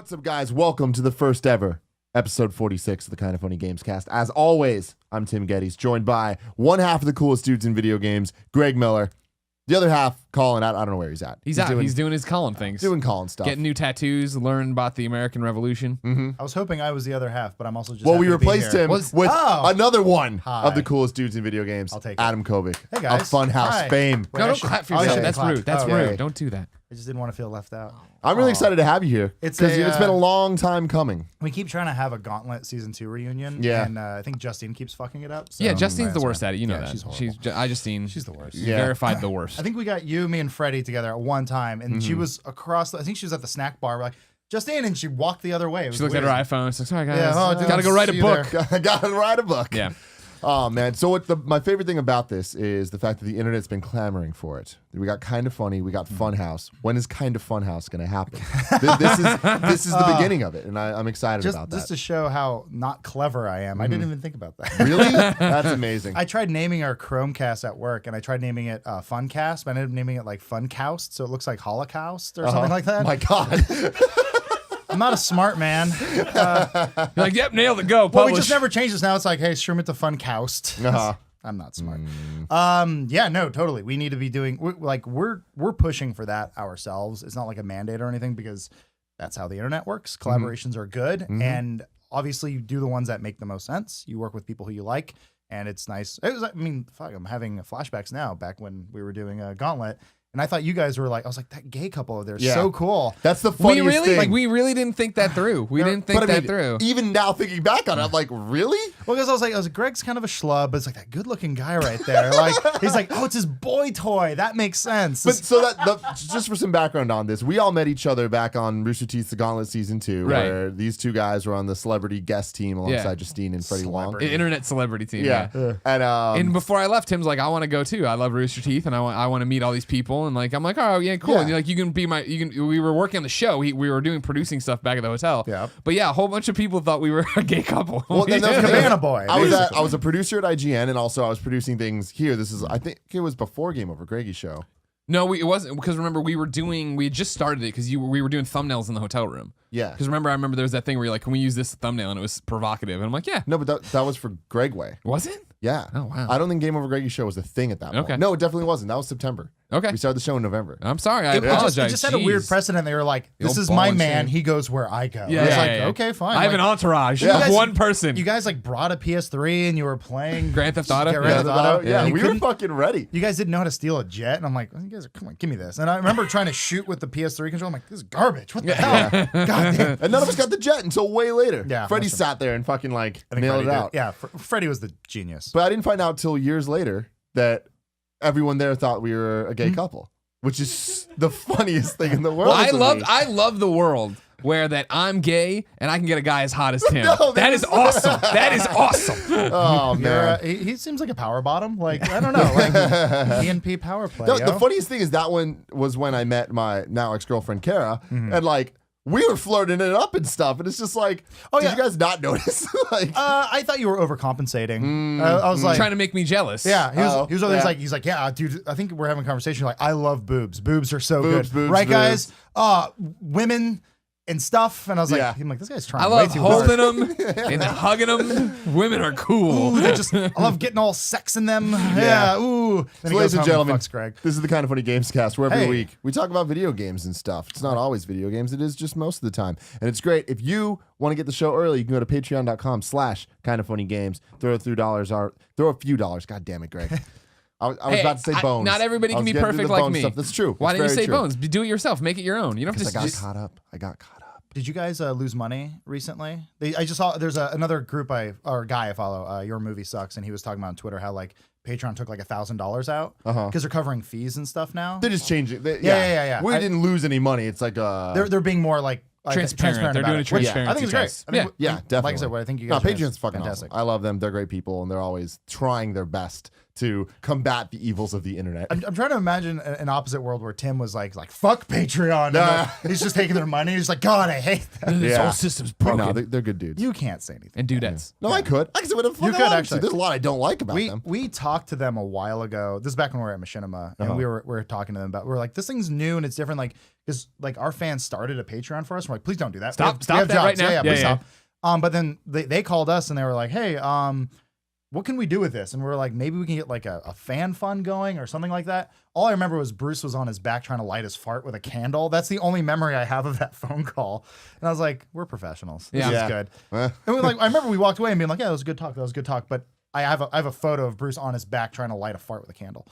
What's up, guys? Welcome to the first ever episode 46 of the Kind of Funny Games cast. As always, I'm Tim Geddes, joined by one half of the coolest dudes in video games, Greg Miller. The other half, Colin. I don't know where he's at. He's doing his Colin things. Doing Colin stuff. Getting new tattoos, learning about the American Revolution. Mm-hmm. I was hoping I was the other half, but I'm also just Well, we replaced him with another one of the coolest dudes in video games. I'll take it. Adam Kovic. Hey, guys. Of Funhouse Hi. fame. Wait, No, don't clap for yourself. That's rude. That's rude. Don't do that. I just didn't want to feel left out. I'm really excited to have you here. It's because it's been a long time coming. We keep trying to have a Gauntlet Season 2 reunion. Yeah. And I think Justine keeps fucking it up. So Yeah, Justine's the worst at it. You know Yeah, that. she's horrible. She's the worst. Yeah. Verified the worst. I think we got you, me, and Freddie together at one time, and she was across. I think she was at the snack bar. We're like, Justine, and she walked the other way. She looked at her iPhone. She's like, sorry, guys. Yeah, gotta go write a book. Gotta write a book. Yeah. Oh, man. So my favorite thing about this is the fact that the internet's been clamoring for it. We got Kind of Funny. We got Funhouse. When is Kind of Funhouse going to happen? This is the beginning of it, and I'm excited about that. Just to show how not clever I am, I didn't even think about that. Really? That's amazing. I tried naming our Chromecast at work, and I tried naming it Funcast, but I ended up naming it like Funcoust, so it looks like Holocaust or something like that. My God. I'm not a smart man. You're like, yep, nailed it. Go. Well, Publish. we just never changed this. Now it's like, hey, stream it to Funcoust. Uh-huh. I'm not smart. Yeah, no, totally. We need to be doing we're pushing for that ourselves. It's not like a mandate or anything because that's how the internet works. Collaborations are good, and obviously you do the ones that make the most sense. You work with people who you like, and it's nice. Fuck, I'm having flashbacks now. Back when we were doing a Gauntlet. And I thought you guys were like, I was like, that gay couple over there is so cool. That's the funniest thing. We really didn't think that through. We didn't think that through. Even now thinking back on it, I'm like, really? Well, because I was like, Greg's kind of a schlub, but it's like that good-looking guy right there. Like, he's like, oh, it's his boy toy. That makes sense. But just for some background on this, we all met each other back on Rooster Teeth's The Gauntlet Season 2, where these two guys were on the celebrity guest team alongside Justine and Freddie Wong. Internet celebrity team. Yeah. And before I left, Tim's like, I want to go too. I love Rooster Teeth, and I want to meet all these people. And like, I'm like, oh yeah, cool. Yeah. And you're like, you can be we were working on the show. We were doing producing stuff back at the hotel. Yeah. But yeah, a whole bunch of people thought we were a gay couple. Well, then that was Cabana Boy. I was a producer at IGN, and also I was producing things here. I think it was before Game Over Greggy's show. No, it wasn't, because remember we had just started it because we were doing thumbnails in the hotel room. Yeah. Because I remember there was that thing where you're like, can we use this thumbnail? And it was provocative. And I'm like, yeah. No, but that was for Greg Way. Was it? Yeah. Oh, wow. I don't think Game Over Greggy's show was a thing at that point. Okay. No, it definitely wasn't. That was September. Okay. We started the show in November. I'm sorry. I It apologize. just had a weird Jeez. precedent. They were like, this old is ball my and man. chain. He goes where I go. Yeah, I was yeah, like, yeah. okay, fine. I have an entourage. Yeah. Of one person. You guys like brought a PS3 and you were playing Grand Theft Auto? Grand Theft Auto. Yeah, You we were couldn't- fucking ready. You guys didn't know how to steal a jet, and I'm like, you guys are, come on, give me this. And I remember trying to shoot with the PS3 control. I'm like, this is garbage. What the hell? God damn. And none of us got the jet until way later. Yeah, Freddie must have- sat there and fucking like I think nailed Freddie it did. out. Yeah, Freddie was the genius. But I didn't find out till years later that everyone there thought we were a gay couple, which is the funniest thing in the world. Well, to me. I love the world where that I'm gay and I can get a guy as hot as Tim. No, that is awesome. That is awesome. Oh man. He seems like a power bottom. Like, I don't know. Like, PNP power play. The funniest thing is that one was when I met my now ex-girlfriend Kara, and like we were flirting it up and stuff, and it's just like, did you guys not notice? Like, I thought you were overcompensating. I was like, Trying to make me jealous. yeah, he was always yeah. like, he's like, yeah, dude, I think we're having a conversation. Like, I love boobs. Boobs are so Boobs, good, boobs, right, boobs. guys? Women and stuff. And I was like, Yeah. I'm like, this guy's trying I way love too hard. holding them and hugging them. Women are cool. Ooh, I love getting all sex in them. Yeah. Ooh. Then so he ladies goes and home gentlemen, fucks Greg. this is the Kind of Funny Games cast where every Hey. week we talk about video games and stuff. It's not always video games. It is just most of the time. And it's great. If you want to get the show early, you can go to patreon.com/kindoffunnygames. Throw a few dollars. God damn it, Greg. I was Hey, about to say bones. not everybody I can was be getting to perfect the like bone me. stuff. That's true. Why It's don't you very say true. bones? Do it yourself. Make it your own. You don't have to Because I got just. caught up. I got caught up. Did you guys lose money recently? I just saw there's another group guy I follow. Your Movie Sucks, and he was talking about on Twitter how like Patreon took like $1,000 out because they're covering fees and stuff now. They just changed it. Yeah. We didn't lose any money. It's like They're being more like Transparent. They're about doing a it, which transparency I think it's great. test. I think, Yeah, definitely. Like I said, I think you No, guys are Patreon's fucking fantastic. awesome. I love them. They're great people, and they're always trying their best to combat the evils of the internet. I'm trying to imagine an opposite world where Tim was like fuck Patreon. And he's just taking their money. He's like, God, I hate that. This Yeah. whole system's broken. No, they're good dudes. You can't say anything. And dudettes. No, I could. I could say whatever the fuck You I could, wanted actually. to. There's a lot I don't like about them. We talked to them a while ago. This is back when we were at Machinima, and we were talking to them about. We were like, this thing's new and it's different. Like, because like our fans started a Patreon for us. We're like, please don't do that. Stop We have that jobs. right now. Yeah, Yeah, please yeah. stop. But then they called us and they were like, hey, what can we do with this? And we were like, maybe we can get like a fan fund going or something like that. All I remember was Bruce was on his back trying to light his fart with a candle. That's the only memory I have of that phone call. And I was like, we're professionals. This Yeah. is good. And we I remember we walked away and being like, yeah, that was a good talk. That was a good talk. But I have a photo of Bruce on his back trying to light a fart with a candle.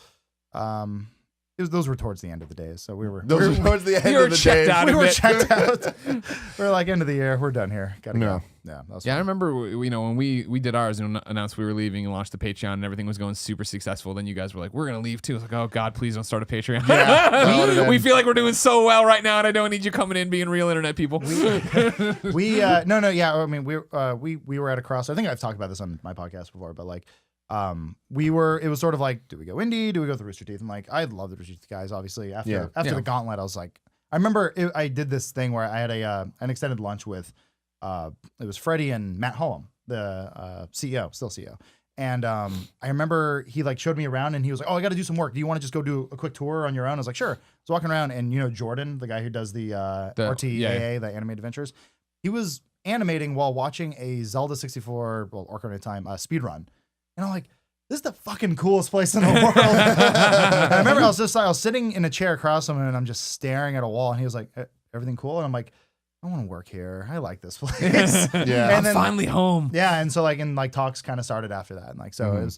Those were towards the end of the days, so we were towards the end were of the checked day. out. we of were it. checked out. We're like end of the year, we're done here. Gotta No. go. Yeah, that was Yeah, I fun. remember, when we did ours and announced we were leaving and launched the Patreon and everything was going super successful. Then you guys were like, we're going to leave too. I was like, oh God, please don't start a Patreon. Yeah. we feel like we're doing so well right now and I don't need you coming in being real internet people. Yeah. I mean, we were at a cross. I think I've talked about this on my podcast before, but like, it was sort of like, do we go indie? Do we go with the Rooster Teeth? And like, I love the Rooster Teeth guys. Obviously, after the Gauntlet, I was like, I remember I did this thing where I had an extended lunch with, it was Freddie and Matt Hullum, the CEO, still CEO. And I remember he like showed me around and he was like, oh, I got to do some work. Do you want to just go do a quick tour on your own? I was like, sure. I was walking around and Jordan, the guy who does the RTAA, the animated adventures, he was animating while watching a Zelda 64, Ocarina of Time speed run. And I'm like, this is the fucking coolest place in the world. And I remember I was sitting in a chair across from him and I'm just staring at a wall. And he was like, everything cool? And I'm like, I want to work here. I like this place. Yeah. I'm finally home. Yeah. And so like talks kind of started after that. And like, so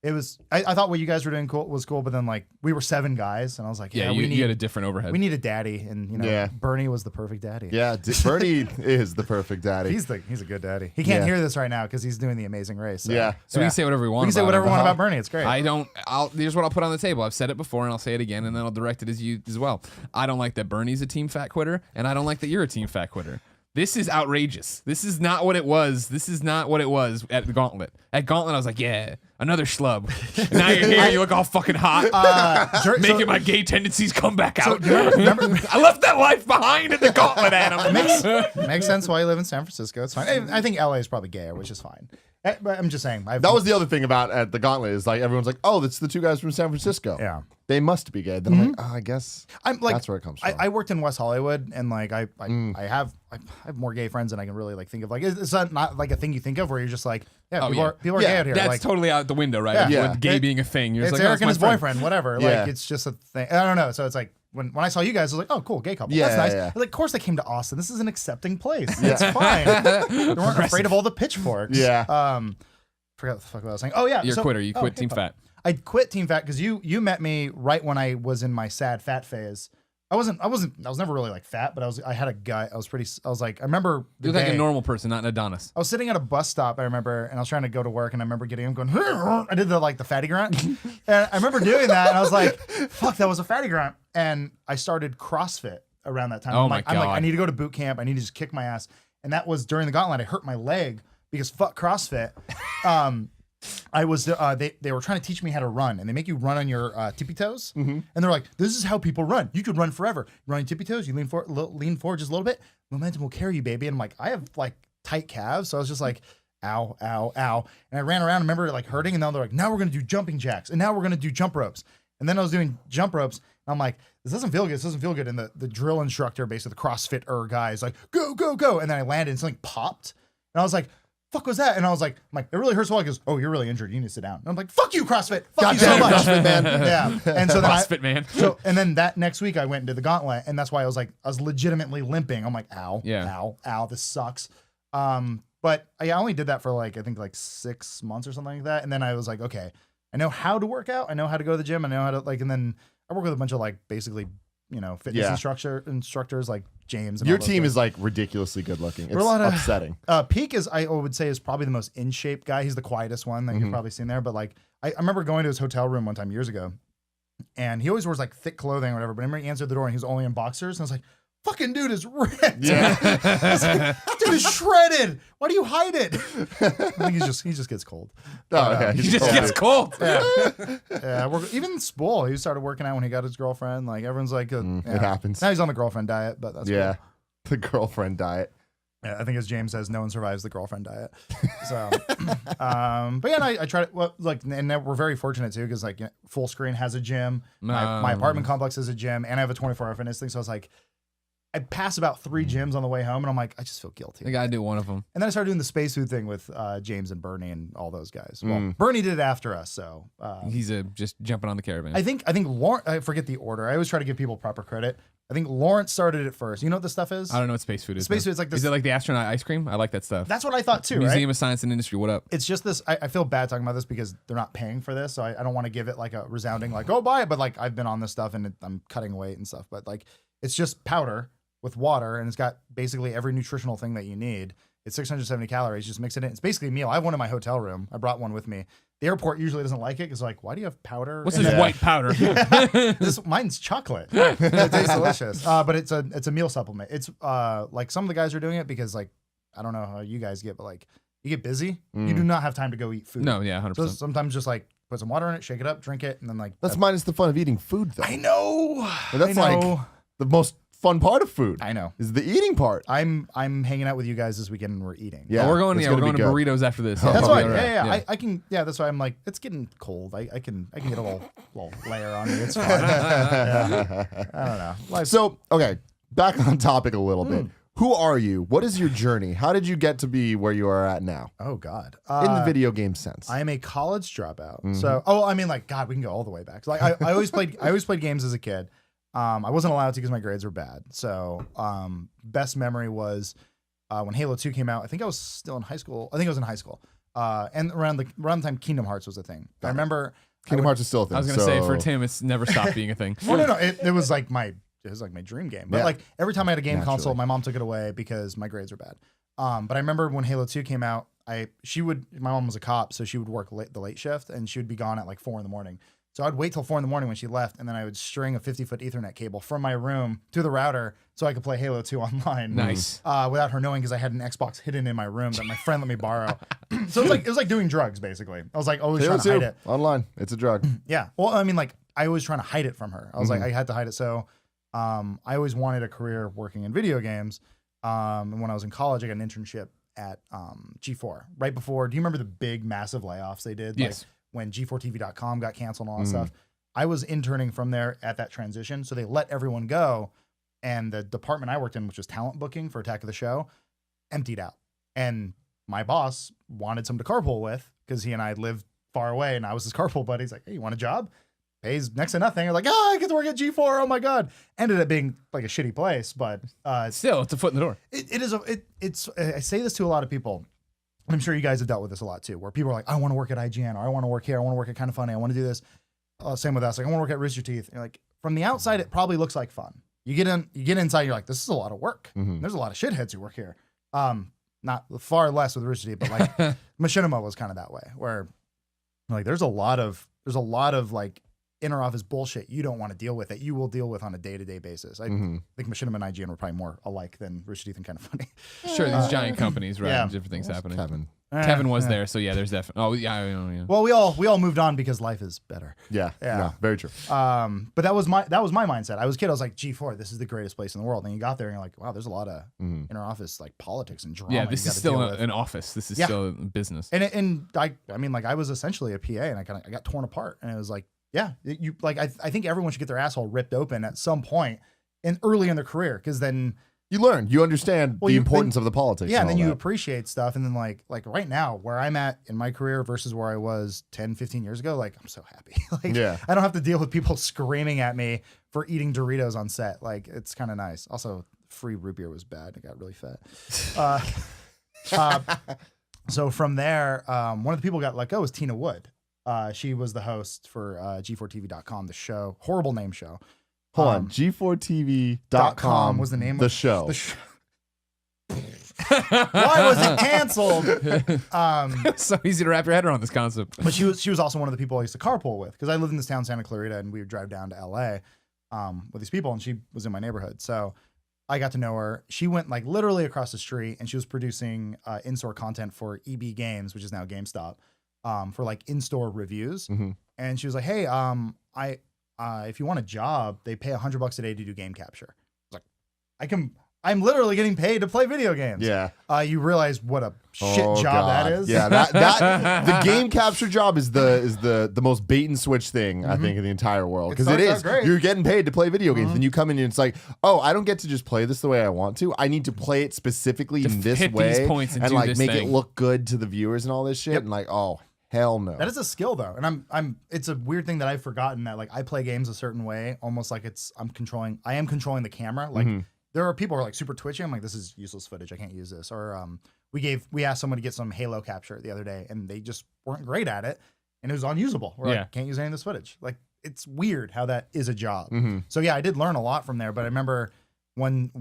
it was, I thought what you guys were doing was cool, but then like we were 7 guys and I was like, Yeah, you had a different overhead. we need a daddy. And Bernie was the perfect daddy. Yeah, Bernie is the perfect daddy. He's a good daddy. He can't hear this right now because he's doing the Amazing Race. So. Yeah. So we can say whatever we want. We can say about whatever him. we want about Bernie. It's great. Here's what I'll put on the table. I've said it before and I'll say it again and then I'll direct it as you as well. I don't like that Bernie's a team fat quitter and I don't like that you're a team fat quitter. This is outrageous. This is not what it was. This is not what it was at the Gauntlet. At Gauntlet, I was like, yeah, another schlub. And now you're here, you look all fucking hot, making my gay tendencies come back out. remember- I left that life behind at the Gauntlet, Adam. Makes sense why you live in San Francisco. It's fine. I think LA is probably gayer, which is fine. But I'm just saying. That was the other thing about at the Gauntlet is like everyone's like, oh, that's the 2 guys from San Francisco. Yeah. They must be gay. Then I'm like, oh, I guess I'm like, that's where it comes from. I worked in West Hollywood, and like I have more gay friends than I can really like think of. Like it's not like a thing you think of where you're just like, yeah, people are gay out here. That's like, totally out the window, right? Yeah. Yeah. With gay being a thing. You're it's just like, Eric and his boyfriend, whatever. Yeah. Like it's just a thing. I don't know. So it's like when I saw you guys, I was like, oh, cool, gay couple. Yeah, That's nice. yeah. I was like, of course they came to Austin. This is an accepting place. It's fine. They weren't afraid of all the pitchforks. Yeah. Forgot what the fuck I was saying. Oh yeah, You're a quitter. You quit Team Fat. I quit Team Fat because you met me right when I was in my sad fat phase. I was never really like fat, but I had a gut. I was like, I remember the You're like day- a normal person, not an Adonis. I was sitting at a bus stop, I remember, and I was trying to go to work, and I remember getting him going, I did the fatty grunt. And I remember doing that, and I was like, fuck, that was a fatty grunt. And I started CrossFit around that time. Oh I'm my like, God. I need to go to boot camp. I need to just kick my ass. And that was during the Gauntlet. I hurt my leg because fuck CrossFit. I was they were trying to teach me how to run, and they make you run on your tippy toes, and they're like, "This is how people run. You could run forever. You run on your tippy toes. You lean forward just a little bit. Momentum will carry you, baby." And I'm like, I have like tight calves, so I was just like, "Ow, ow, ow!" And I ran around. And remember, like hurting, and then they're like, "Now we're gonna do jumping jacks, and now we're gonna do jump ropes." And then I was doing jump ropes, and I'm like, "This doesn't feel good. This doesn't feel good." And the drill instructor, basically the CrossFit guy, is like, "Go, go, go!" And then I landed, and something popped, and I was like, fuck was that? And I was like, it really hurts a lot. He goes, oh, you're really injured. You need to sit down. And I'm like, fuck you, CrossFit. Fuck you so much. CrossFit man. Yeah. And so then CrossFit man. and then that next week I went into the Gauntlet, and that's why I was legitimately limping. I'm like, ow, ow, this sucks. But I only did that for I think 6 months or something like that. And then I was like, okay, I know how to work out. I know how to go to the gym. I know how to and then I work with a bunch of basically, fitness instructors like James. And Your all those team guys. is really good looking. It's We're a lot of- upsetting. Peak is, I would say, is probably the most in shape guy. He's the quietest one that you've probably seen there. But I remember going to his hotel room one time years ago, and he always wears thick clothing or whatever. But I remember he answered the door and he was only in boxers, and I was like, fucking dude is ripped. Yeah. I was like, dude is shredded. Why do you hide it? I think he just gets cold. Oh, okay. He just gets cold. Yeah, even Spool, he started working out when he got his girlfriend. Like everyone's like, It happens. Now he's on the girlfriend diet, but that's Yeah. cool. The girlfriend diet. Yeah, I think as James says, no one survives the girlfriend diet. So, but yeah, I tried. Well, like, and we're very fortunate too because like Full Screen has a gym. My apartment complex has a gym, and I have a 24-hour fitness thing. So I was like, I pass about 3 gyms on the way home, and I'm like, I just feel guilty. I gotta do one of them. And then I started doing the space food thing with James and Bernie and all those guys. Well, Bernie did it after us, so He's just jumping on the caravan. I think Lawrence. I forget the order. I always try to give people proper credit. I think Lawrence started it first. You know what this stuff is? I don't know what space food is. Space though. food is like this. Is it like the astronaut ice cream? I like that stuff. That's what I thought too. Museum Right? of Science and Industry. What up? It's just this. I feel bad talking about this because they're not paying for this, so I don't want to give it like a resounding like, oh, buy it. But like I've been on this stuff and I'm cutting weight and stuff. But like it's just powder with water and it's got basically every nutritional thing that you need. It's 670 calories. Just mix it in. It's basically a meal. I have one in my hotel room. I brought one with me. The airport usually doesn't like it because like, why do you have powder? What's in this it? white powder? Mine's chocolate. It tastes delicious. But it's a meal supplement. It's like some of the guys are doing it because like I don't know how you guys get, but like you get busy. You do not have time to go eat food. No, yeah, 100%. So sometimes just like put some water in it, shake it up, drink it, and then like That's minus the fun of eating food, though. I know. But that's I like know. the most fun part of food. I know. Is the eating part. I'm hanging out with you guys this weekend and we're eating. Yeah, we're going. it's Yeah, we're gonna going be to good. burritos after this. That's Probably why. all right. Yeah. I can. Yeah, that's why I'm like, it's getting cold. I can get a little layer on me. It's fine. Yeah. I don't know. Life's, So, okay, back on topic a little bit. Who are you? What is your journey? How did you get to be where you are at now? oh God. In the video game sense. I am a college dropout. So, I mean, like, God, we can go all the way back. So, like, I always played games as a kid. I wasn't allowed to because my grades were bad. So, best memory was when Halo 2 came out. I think I was still in high school. I think I was in high school. And around the time Kingdom Hearts was a thing. I remember Kingdom Hearts is still a thing. I was gonna say for Tim, it's never stopped being a thing. well, no, it was like my dream game. But Yeah. like every time I had a game console, Naturally. my mom took it away because my grades were bad. But I remember when Halo 2 came out, my mom was a cop, so she would work the late shift and she would be gone at like 4 a.m. So I'd wait till 4 a.m. when she left, and then I would string a 50-foot Ethernet cable from my room to the router so I could play Halo 2 online. Nice. Without her knowing because I had an Xbox hidden in my room that my friend let me borrow. So it was like doing drugs basically. I was like always Halo trying to 2, hide it. online. It's a drug. Yeah. Well, I mean, like I was trying to hide it from her. I was like, I had to hide it. So, I always wanted a career working in video games. And when I was in college, I got an internship at G4 right before. Do you remember the big, massive layoffs they did? Yes. Like when G4TV.com got canceled and all that stuff. I was interning from there at that transition. So they let everyone go. And the department I worked in, which was talent booking for Attack of the Show, emptied out. And my boss wanted someone to carpool with because he and I lived far away and I was his carpool buddy. He's like, hey, you want a job? Pays next to nothing. I'm like, I get to work at G4. Oh my God. Ended up being like a shitty place, but Still, it's a foot in the door. it's I say this to a lot of people. I'm sure you guys have dealt with this a lot too, where people are like, I want to work at IGN or I want to work here. I want to work at Kind of Funny. I want to do this. Same with us. Like, I want to work at Rooster Teeth. And like from the outside, it probably looks like fun. You get inside, you're like, this is a lot of work. There's a lot of shitheads who work here. Not far less with Rooster Teeth, but like Machinima was kind of that way, where like there's a lot of like inner office bullshit you don't want to deal with that you will deal with on a day-to-day basis. I think Machinima and IGN were probably more alike than Rooster Teeth and Kind of Funny. Sure, these giant companies, right? yeah. Different things happening. Kevin. Was there, so yeah, there's definitely. Oh yeah, yeah. Well, we all moved on because life is better. Yeah. Yeah. Very true. But that was my mindset. I was a kid. I was like, G4, this is the greatest place in the world. And you got there and you're like, wow, there's a lot of inner office like politics and drama. Yeah, this you is gotta still deal with. an office. This is Yeah. still a business. And I mean, like I was essentially a PA and I got torn apart. And it was like, yeah, you like I think everyone should get their asshole ripped open at some point early in their career, because then You learn. You understand the importance of the politics. Yeah, and then all you that. appreciate stuff. And then like right now, where I'm at in my career versus where I was 10, 15 years ago, like I'm so happy. Like Yeah. I don't have to deal with people screaming at me for eating Doritos on set. Like it's kind of nice. Also, free root beer was bad. I got really fat. So from there, one of the people who got let go was Tina Wood. She was the host for G4TV.com, the show. Horrible name show. Hold on. G4TV.com was the name the of show. the show. Why was it canceled? It's so easy to wrap your head around this concept. But she was also one of the people I used to carpool with, because I lived in this town, Santa Clarita, and we would drive down to LA with these people, and she was in my neighborhood. So I got to know her. She went like literally across the street, and she was producing in-store content for EB Games, which is now GameStop, for like in-store reviews. Mm-hmm. And she was like, "Hey, if you want a job, they pay $100 a day to do game capture." I was like, I'm literally getting paid to play video games. Yeah. You realize what a shit job God. that is. Yeah, that the game capture job is the most bait and switch thing I think in the entire world, because it is. Great. You're getting paid to play video games, and you come in and it's like, oh, I don't get to just play this the way I want to. I need to play it specifically in this hit way these points and do like this make thing. it look good to the viewers and all this shit. Yep. And like, oh hell no. That is a skill though, and I'm. It's a weird thing that I've forgotten that like I play games a certain way, almost like I am controlling the camera. Like there are people who are like super twitchy. I'm like, this is useless footage. I can't use this. Or we asked someone to get some Halo capture the other day, and they just weren't great at it, and it was unusable. We're like, can't use any of this footage. Like it's weird how that is a job. So yeah, I did learn a lot from there. But I remember one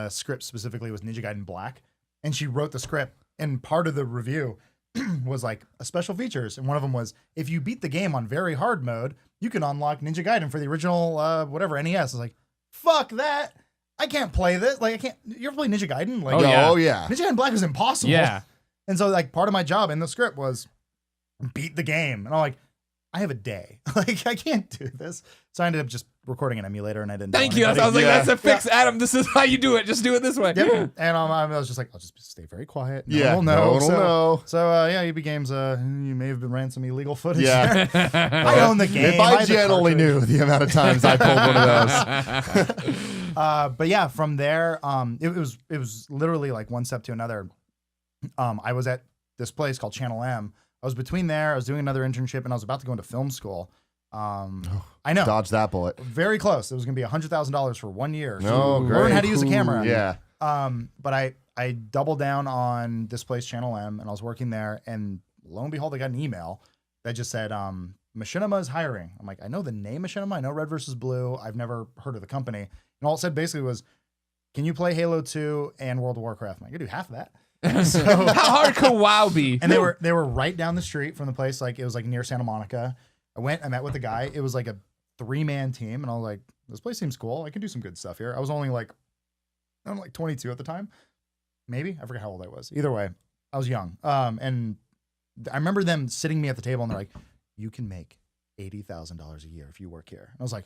script specifically was Ninja Gaiden Black, and she wrote the script, and part of the review was like a special features, and one of them was if you beat the game on very hard mode, you can unlock Ninja Gaiden for the original whatever NES. I was like, fuck that, I can't play this. Like I can't. You ever play Ninja Gaiden? Like Oh yeah. Ninja Gaiden Black is impossible. Yeah. And so like part of my job in the script was beat the game, and I'm like, I have a day. Like I can't do this. So I ended up just recording an emulator, and I didn't. Thank you. I was like, that's a fix, Adam. This is how you do it. Just do it this way. Yep. And I was just like, I'll just stay very quiet. No Yeah. one will know. No one will know. So yeah, EB Games. You may have been ran some illegal footage. Yeah. there. I own the game. If IGN only knew the amount of times I pulled one of those. But yeah, from there, it was literally like one step to another. I was at this place called Channel M. I was between there. I was doing another internship, and I was about to go into film school. I know. Dodge that bullet. Very close. It was going to be $100,000 for 1 year. No, learn great. how to use a camera. Yeah. But I doubled down on this place, Channel M, and I was working there. And lo and behold, I got an email that just said, Machinima is hiring. I'm like, I know the name Machinima. I know Red vs. Blue. I've never heard of the company. And all it said basically was, can you play Halo 2 and World of Warcraft? I'm like, I do half of that. So, How hard could WoW be? and they were right down the street from the place. Like it was like near Santa Monica. I met with the guy. It was like a 3-man team, and I was like, this place seems cool. I can do some good stuff here. I was only like, I'm like 22 at the time. Maybe. I forget how old I was. Either way, I was young. And I remember them sitting me at the table, and they're like, you can make $80,000 a year if you work here. And I was like,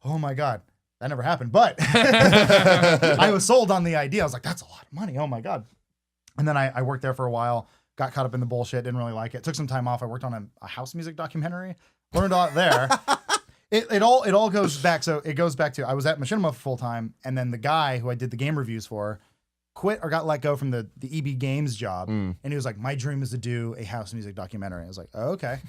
oh my God, that never happened. But I was sold on the idea. I was like, that's a lot of money. Oh my God. And then I worked there for a while, got caught up in the bullshit, didn't really like it. Took some time off. I worked on a house music documentary, learned a lot there. It all goes back. So it goes back to, I was at Machinima full time, and then the guy who I did the game reviews for quit or got let go from the EB Games job. And he was like, my dream is to do a house music documentary. I was like, oh, okay.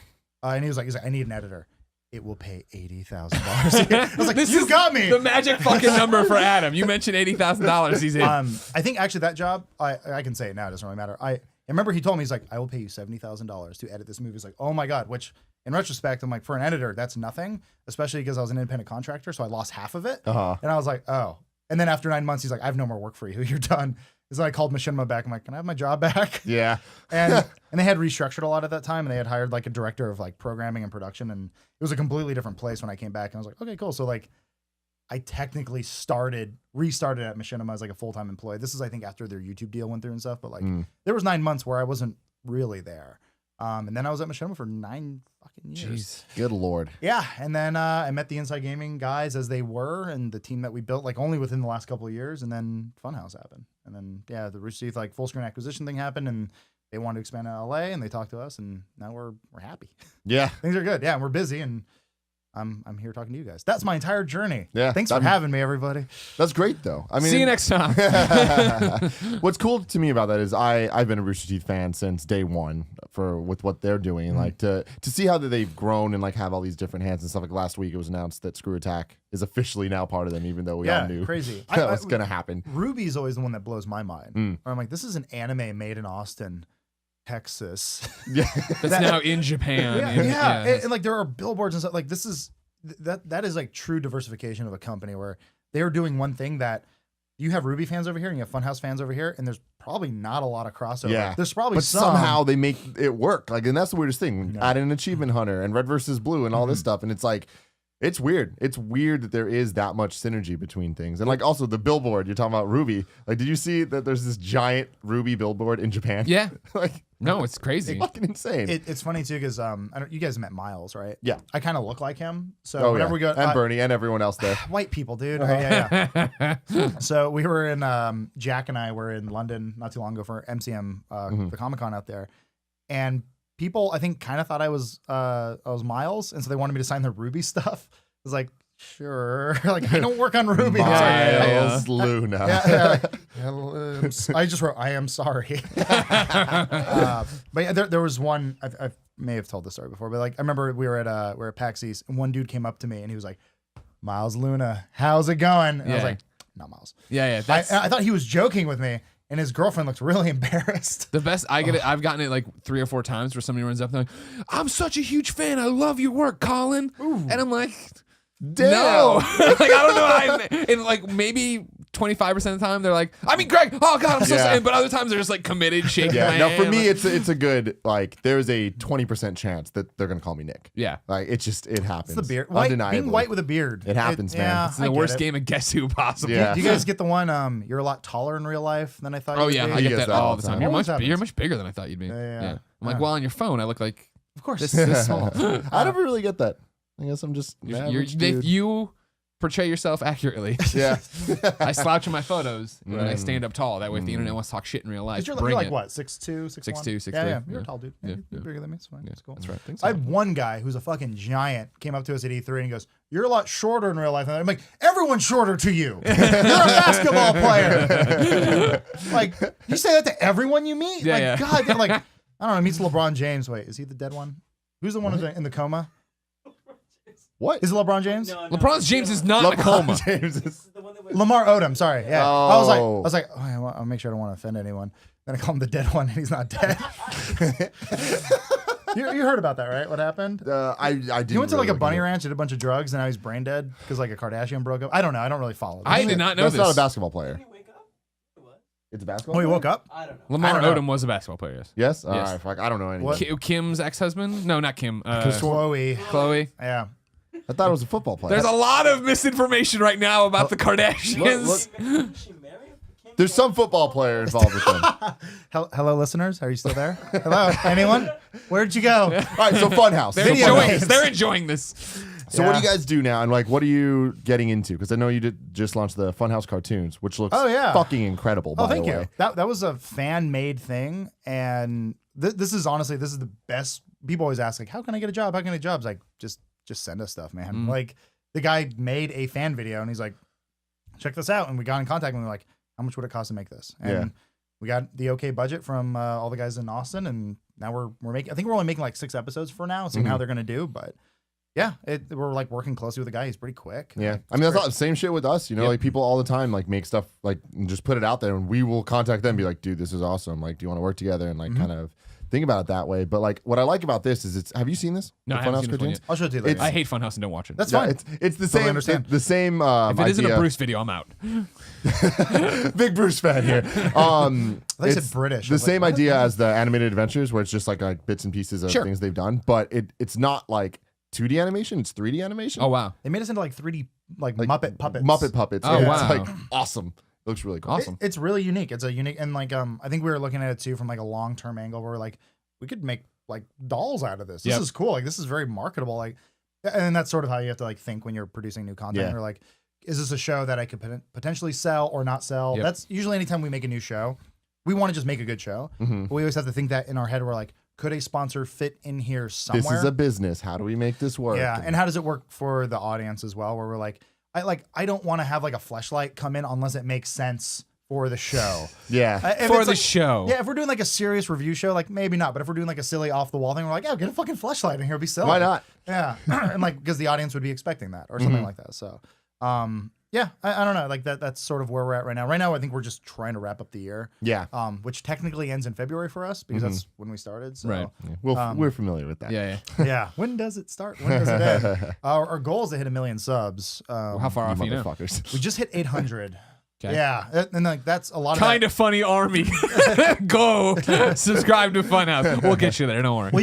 And he was like, I need an editor. It will pay $80,000. I was like, you got me. The magic fucking number for Adam. You mentioned $80,000. He's in. I think actually that job, I can say it now. It doesn't really matter. I remember he told me, he's like, I will pay you $70,000 to edit this movie. He's like, oh my God, which in retrospect, I'm like, for an editor, that's nothing, especially because I was an independent contractor. So I lost half of it. And I was like, oh. And then after 9 months, he's like, I have no more work for you. You're done. So I called Machinima back. I'm like, can I have my job back? Yeah. And they had restructured a lot at that time, and they had hired like a director of like programming and production, and it was a completely different place when I came back. And I was like, okay, cool. So like I technically restarted at Machinima as like a full-time employee. This is, I think, after their YouTube deal went through and stuff, but like there was 9 months where I wasn't really there. And then I was at Machinima for 9 fucking years. Jeez. Good Lord. Yeah. And then I met the Inside Gaming guys as they were, and the team that we built like only within the last couple of years. And then Funhouse happened. And then, yeah, the Rooster Teeth like full screen acquisition thing happened, and they wanted to expand to LA, and they talked to us, and now we're happy. Yeah. Things are good. Yeah. And we're busy, and I'm here talking to you guys. That's my entire journey. Yeah, Thanks for having me, everybody. That's great, though. I mean, See you next time. What's cool to me about that is I've been a Rooster Teeth fan since day one with what they're doing. Like to see how they've grown and like have all these different hands and stuff. Like last week, it was announced that Screw Attack is officially now part of them, even though we all knew crazy. that was gonna happen. Ruby's always the one that blows my mind. Where I'm like, this is an anime made in Austin, Texas. Yeah, That's now in Japan. And like there are billboards and stuff. Like this is that is like true diversification of a company where they're doing one thing that you have Ruby fans over here and you have Funhouse fans over here, and there's probably not a lot of crossover. Yeah. There's probably but some. somehow they make it work. Like, and that's the weirdest thing. Add an Achievement Hunter and Red versus Blue and all this stuff, and it's like It's weird. It's weird that there is that much synergy between things. And like also the billboard, you're talking about Ruby. Like, did you see that there's this giant Ruby billboard in Japan? Yeah. Like, No, it's crazy. fucking insane. It's funny too because you guys met Miles, right? Yeah. I kind of look like him. So oh, whenever yeah. we go, and Bernie and everyone else there. white people, dude. Yeah. So we were in Jack and I were in London not too long ago for MCM, the Comic-Con out there, and people I think kind of thought I was Miles, and so they wanted me to sign their Ruby stuff. I was like, sure, like I don't work on Ruby. Miles Luna. I just wrote, I am sorry. But yeah, there was one, I may have told this story before, but like I remember we were at PAX East, and one dude came up to me and he was like, Miles Luna, how's it going? And I was like, not Miles. Yeah. I thought he was joking with me, and his girlfriend looked really embarrassed. The best I get it. I've gotten it like 3 or 4 times where somebody runs up and they're like, I'm such a huge fan. I love your work, Colin. And I'm like, Damn. no. Like, I don't know. And like maybe 25% of the time they're like, I mean, Greg, oh God, I'm so sorry. But other times they're just like committed, shaking my No, hand. for me, it's a good, like, there's a 20% chance that they're going to call me Nick. Yeah. Like, it happens. It's the beard. Undeniably. Being white with a beard. It happens, man. Yeah, It's the I get worst it. game of Guess Who possible. Yeah. Do you guys get the one? You're a lot taller in real life than I thought. Oh you'd yeah, be? I He get gets that that all all the the time. time. You're Always much happens. bigger than I thought you'd be. Yeah. I'm like, well, on your phone, I look like Of course. this small. I never really get that. I guess I'm just an average dude. You portray yourself accurately. Yeah. I slouch in my photos and I Mm. stand up tall. That way, if the internet wants to talk shit in real life, 'Cause you're bring like it. what, 6'2", 6'1"? 6'2", 6'3". Yeah, you're Yeah. a tall dude. Yeah, You're yeah. bigger than me. It's fine. It's cool. That's right. I had one guy who's a fucking giant came up to us at E3 and he goes, "You're a lot shorter in real life." And I'm like, "Everyone's shorter to you. You're a basketball player." Like, you say that to everyone you meet? Yeah, like, yeah. God, they're like, I don't know. Meets LeBron James. Wait, is he the dead one? Who's the one in the coma? What? Is it LeBron James? No, LeBron James is not in a coma. James is. the one that was Lamar Odom. Sorry. Yeah. Oh. I was like, oh, I'll make sure I don't want to offend anyone. Then I call him the dead one, and he's not dead. You heard about that, right? What happened? I did. He went to like a bunny ranch, did a bunch of drugs, and now he's brain dead because like a Kardashian broke up. I don't know. I don't really follow. I this. did not know That's this. not a basketball player. Did he wake up? What? It's a basketball. Oh, he player? woke up. I don't know. Lamar I don't know. Odom was a basketball player. Yes. Yes. All Yes. right. Fuck. I don't know anything. What? Kim's ex-husband? No, not Kim. Chloe. Chloe. Yeah. I thought it was a football player. There's a lot of misinformation right now about the Kardashians. Look. Did she marry him? There's some football player involved with them. Hello, listeners. Are you still there? Hello, anyone? Where'd you go? All right. So Funhouse. They're So Video enjoying Funhouse. games. this. They're enjoying this. So what do Yeah. you guys do now? And like, what are you getting into? Because I know you just launched the Funhouse cartoons, which looks Oh, yeah. fucking incredible. Oh, by thank the you. way. That was a fan made thing, and this is honestly the best. People always ask like, how can I get a job? How can I get jobs? Like, just send us stuff, man. Like the guy made a fan video, and he's like, check this out, and we got in contact, and we were like, how much would it cost to make this? And Yeah. we got the okay budget from all the guys in Austin, and now we're making. I think we're only making like 6 episodes for now, seeing how they're gonna do, but. Yeah, we're like working closely with the guy. He's pretty quick. Yeah, Like, I mean that's great. all the same shit with us. You know, Yep. like people all the time like make stuff like and just put it out there, and we will contact them, and be like, dude, this is awesome. Like, do you want to work together and like kind of think about it that way? But like, what I like about this is have you seen this? No, The I haven't Funhouse seen this one cartoons? yet. I'll show it to you later. I hate Funhouse and don't watch it. That's Yeah, fine. it's the Totally same. understand. The same. If it isn't a idea. Bruce video, I'm out. Big Bruce fan here. They said It's British. I The was like, same what? idea as the animated adventures, where it's just like bits and pieces of Sure. things they've done, but it's not like 2D animation. It's 3D animation. Oh wow. They made us into like 3D like Muppet puppets. Muppet puppets. Oh, Yeah, wow. It's like awesome. It looks really cool. Awesome. It's really unique. It's a unique and like I think we were looking at it too from like a long term angle where like we could make like dolls out of this. This Yep. is cool. Like this is very marketable. Like and that's sort of how you have to like think when you're producing new content. Yeah. You're like, is this a show that I could potentially sell or not sell? Yep. That's usually anytime we make a new show, we want to just make a good show. Mhm. But we always have to think that in our head. We're like, could a sponsor fit in here somewhere? This is a business. How do we make this work? Yeah, and how does it work for the audience as well? Where we're like, I don't want to have like a fleshlight come in unless it makes sense for the show. yeah. If For it's the like- show. Yeah, if we're doing like a serious review show, like maybe not. But if we're doing like a silly off the wall thing, we're like, yeah, get a fucking fleshlight in here, it'll be silly. Why not? Yeah, and like because the audience would be expecting that or something like that. So, yeah, I don't know. Like that's sort of where we're at right now. Right now, I think we're just trying to wrap up the year. Yeah. Which technically ends in February for us because that's when we started. So. Right. We're familiar with that. Yeah. Yeah. When does it start? When does it end? Our goal is to hit 1 million subs. How far You off you know? motherfuckers. We just hit 800. Okay. Yeah, and like that's a lot of Kind of funny army. Go subscribe to Funhouse. We'll get you there. Don't worry. Well,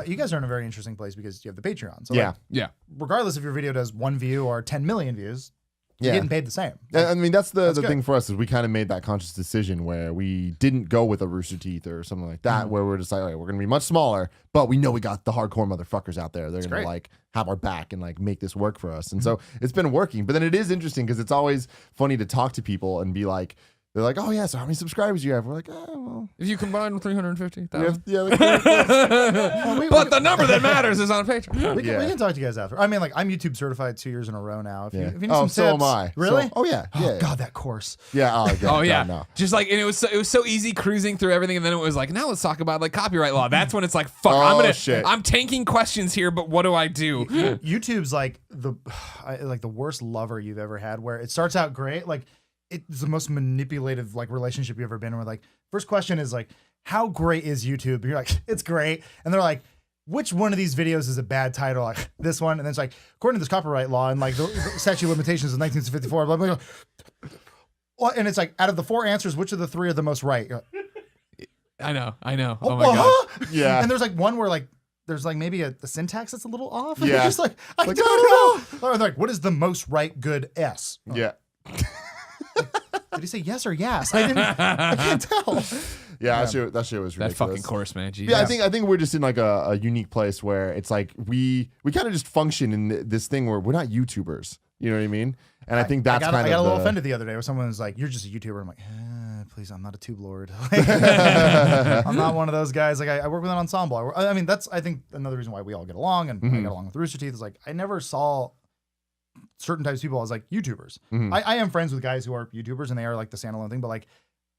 you guys are in a very interesting place because you have the Patreon. So Yeah. like, Yeah. regardless if your video does 1 view or 10 million views, you're Yeah. getting paid the same. I mean, that's the good. thing for us is we kind of made that conscious decision where we didn't go with a Rooster Teeth or something like that, where we're just like, all right, we're going to be much smaller, but we know we got the hardcore motherfuckers out there. They're going great. to like have our back and like make this work for us. And so it's been working. But then it is interesting because it's always funny to talk to people and be like, they're like, oh yeah, so how many subscribers do you have? We're like, oh, well. If you combine 350,000. We have, yeah, like, But the number that matters is on Patreon. We can talk to you guys after. I mean, like I'm YouTube certified 2 years in a row now. If you need oh, some so tips, am I. Really? So, oh yeah. Oh Yeah. God, that course. Yeah. Oh, God, Oh yeah, God, no. just like, and it was so easy cruising through everything, and then it was like, now let's talk about like copyright law. That's when it's like, fuck, Oh, shit. I'm tanking questions here, but what do I do? YouTube's like the worst lover you've ever had, where it starts out great, like it's the most manipulative like relationship you've ever been in. Where like first question is like, how great is YouTube? And you're like, it's great, and they're like, which one of these videos is a bad title? Like this one, and then it's like, according to this copyright law and like the statute of limitations of 1954, blah blah blah. Well, and it's like, out of the 4 answers, which of the 3 are the most right? You're like, I know. Oh my god. Yeah. And there's like one where like there's like maybe a syntax that's a little off. And Yeah. you're just like, I Like, don't know. Or they're like, what is the most right good S? Yeah. Did he say yes or yes? I can't tell. Yeah. That shit was ridiculous. That fucking course, man. Jesus. Yeah, I think we're just in like a unique place where it's like we kind of just function in this thing where we're not YouTubers. You know what I mean? And I think that's I kind of got a little the- offended the other day where someone was like, "You're just a YouTuber." I'm like, please, I'm not a tube lord. I'm not one of those guys. Like I work with an ensemble. I mean, that's I think another reason why we all get along, and I got along with Rooster Teeth is like I never saw certain types of people as like YouTubers. I am friends with guys who are YouTubers and they are like the standalone thing, but like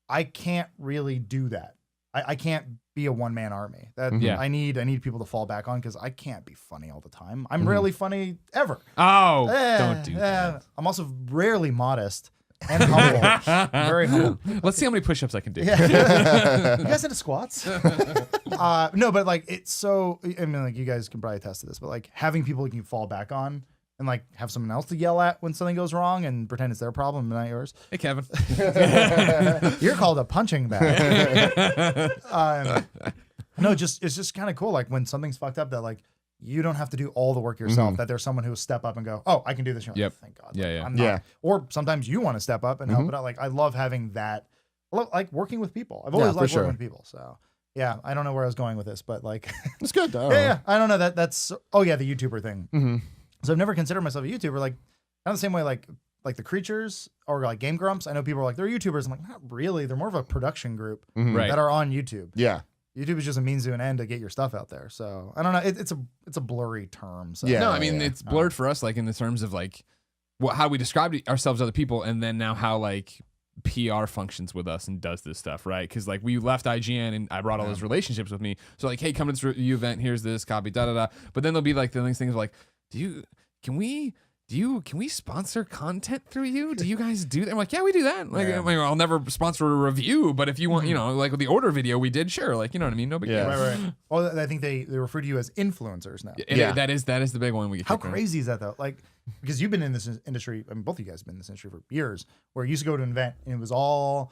I can't really do that. I can't be a one-man army. That Yeah. I need people to fall back on because I can't be funny all the time. I'm rarely funny ever. Oh, Eh, don't do that. I'm also rarely modest and humble. Very humble. Let's see how many push-ups I can do. You guys into squats? No, but like it's so. I mean, like you guys can probably attest to this, but like having people you can fall back on and like have someone else to yell at when something goes wrong and pretend it's their problem and not yours. Hey, Kevin. You're called a punching bag. No, it's just kind of cool. Like when something's fucked up, that like you don't have to do all the work yourself. That there's someone who will step up and go, "Oh, I can do this." You're like, Yep. Thank God. Yeah, Like, yeah. I'm not. Yeah. Or sometimes you want to step up and help it out. Like I love having that. Like working with people. I've always for liked sure. working with people. So yeah, I don't know where I was going with this, but like, It's good. Though. yeah, I don't know that's. Oh yeah, the YouTuber thing. So I've never considered myself a YouTuber. Like kind of the same way like the Creatures or like Game Grumps. I know people are like they're YouTubers. I'm like not really. They're more of a production group Right. that are on YouTube. Yeah. YouTube is just a means to an end to get your stuff out there. So I don't know. It's a blurry term. So Yeah. No, I mean it's blurred for us, like in the terms of like how we describe ourselves to other people, and then now how like PR functions with us and does this stuff, right? Because like we left IGN and I brought all those relationships with me. So like, hey, come to this review event. Here's this copy, da da da. But then there'll be like the next things like, can we sponsor content through you? Do you guys do that? I'm like, yeah, we do that. Like, I mean, I'll never sponsor a review, but if you want, you know, like with the order video we did, sure. Like, you know what I mean? No big Yeah. deal. Right. Well, I think they refer to you as influencers now. And Yeah. that is the big one we get. How kicked around. crazy is that though? Like, because you've been in this industry, I mean, both of you guys have been in this industry for years, where you used to go to an event and it was all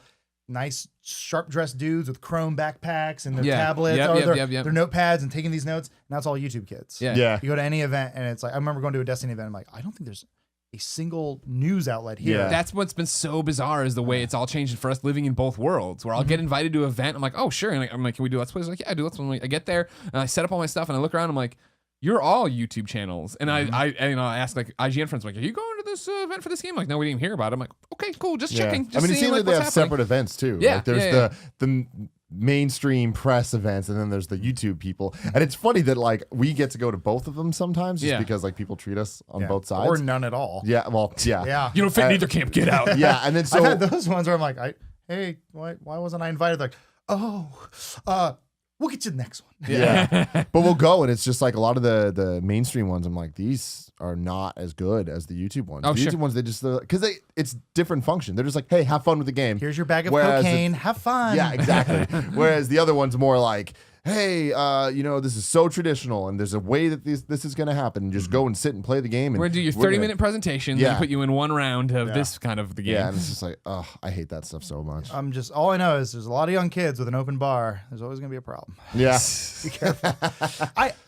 nice, sharp dressed dudes with chrome backpacks and their Yeah. tablets Yep, or yep, their yep. notepads and taking these notes. Now it's all YouTube kids. Yeah. Yeah. You go to any event and it's like, I remember going to a Destiny event. I'm like, I don't think there's a single news outlet here. Yeah. That's what's been so bizarre is the way it's all changed for us living in both worlds. Where I'll get invited to an event, I'm like, oh sure, and I'm like, can we do Let's Plays? Like, yeah, I do Let's Plays. I get there and I set up all my stuff and I look around. I'm like, you're all YouTube channels, and I ask like IGN friends, like, are you going to this event for this game? Like, no, we didn't hear about it. I'm like, okay, cool, just checking. Just I mean, it seeing, seems like they what's have happening. separate events too. Yeah, Like there's yeah, the mainstream press events, and then there's the YouTube people. And it's funny that like we get to go to both of them sometimes, just Yeah. because like people treat us on Yeah. both sides. Or none at all. Yeah. Well. Yeah. Yeah. You don't fit in either camp. Get out. Yeah. And then so I've had those ones where I'm like, hey, why wasn't I invited? Like, we'll get you the next one. Yeah. But we'll go, and it's just like a lot of the mainstream ones. I'm like, these are not as good as the YouTube ones. Oh, the sure. YouTube ones, they just because it's different function. They're just like, hey, have fun with the game. Here's your bag of Whereas cocaine. Have fun. Yeah, exactly. Whereas the other one's more like, hey, this is so traditional, and there's a way that this is going to happen. Just go and sit and play the game. And We're gonna do your 30-minute presentation, Yeah. then put you in one round of this kind of the game. Yeah, and it's just like, oh, I hate that stuff so much. All I know is there's a lot of young kids with an open bar. There's always gonna be a problem. Yeah. Be careful.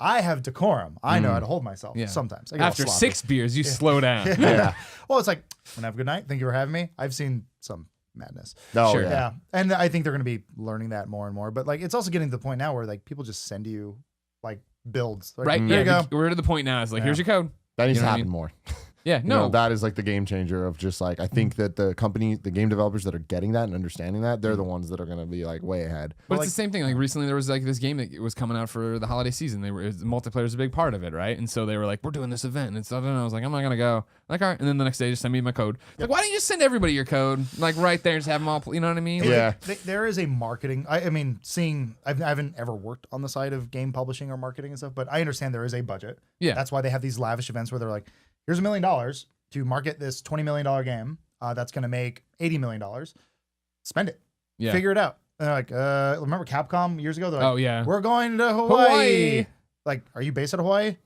I have decorum. I know how to hold myself. Yeah. Sometimes I get all After sloppy. 6 beers, you slow down. Yeah. Well, it's like, "Want to have a good night? Thank you for having me." I've seen some madness. Oh, Sure. yeah. Yeah, and I think they're going to be learning that more and more. But like, it's also getting to the point now where like people just send you like builds. Like, Right? Here you Yeah. go. We're to the point now. It's like, here's your code. That needs You to know what I happen mean? more. Yeah. You No. know, that is like the game changer of just like, I think that the game developers that are getting that and understanding that, they're the ones that are going to be like way ahead. But Well, it's the same thing. Like recently, there was like this game that was coming out for the holiday season. Multiplayer is a big part of it, right? And so they were like, "We're doing this event," and stuff. And I was like, "I'm not gonna go." Like, all right. And then the next day, just send me my code. Like, why don't you just send everybody your code? Like right there, just have them all. You know what I mean? Yeah. There is a marketing. I mean, I haven't ever worked on the side of game publishing or marketing and stuff, but I understand there is a budget. Yeah. That's why they have these lavish events where they're like, "Here's $1 million to market this $20 million game that's going to make $80 million. Spend it. Yeah. Figure it out." And they're like, remember Capcom years ago? They're like, Oh yeah. "We're going to Hawaii." Hawaii. Like, are you based at Hawaii?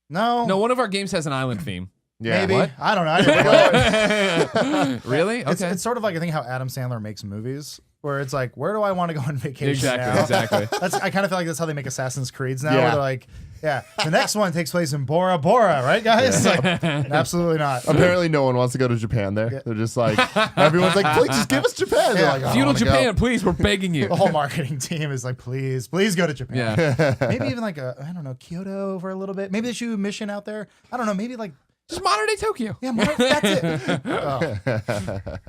No. No, one of our games has an island theme. Yeah. Maybe. What? I don't know. I didn't go. Really? It's, Okay. it's sort of like I think how Adam Sandler makes movies, where it's like, where do I want to go on vacation Exactly. now? Exactly. I kind of feel like that's how they make Assassin's Creeds now. Yeah. Where they're like, yeah, the next one takes place in Bora Bora, right, guys? Like, absolutely not. Apparently, no one wants to go to Japan there. They're just like, everyone's like, please just give us Japan. They're Yeah. like, I don't Feudal wanna go. Japan, please. We're begging you. The whole marketing team is like, please go to Japan. Yeah. Maybe even like I don't know, Kyoto for a little bit. Maybe they should do a mission out there. I don't know. Maybe like, Just modern day Tokyo. yeah, that's it. Oh.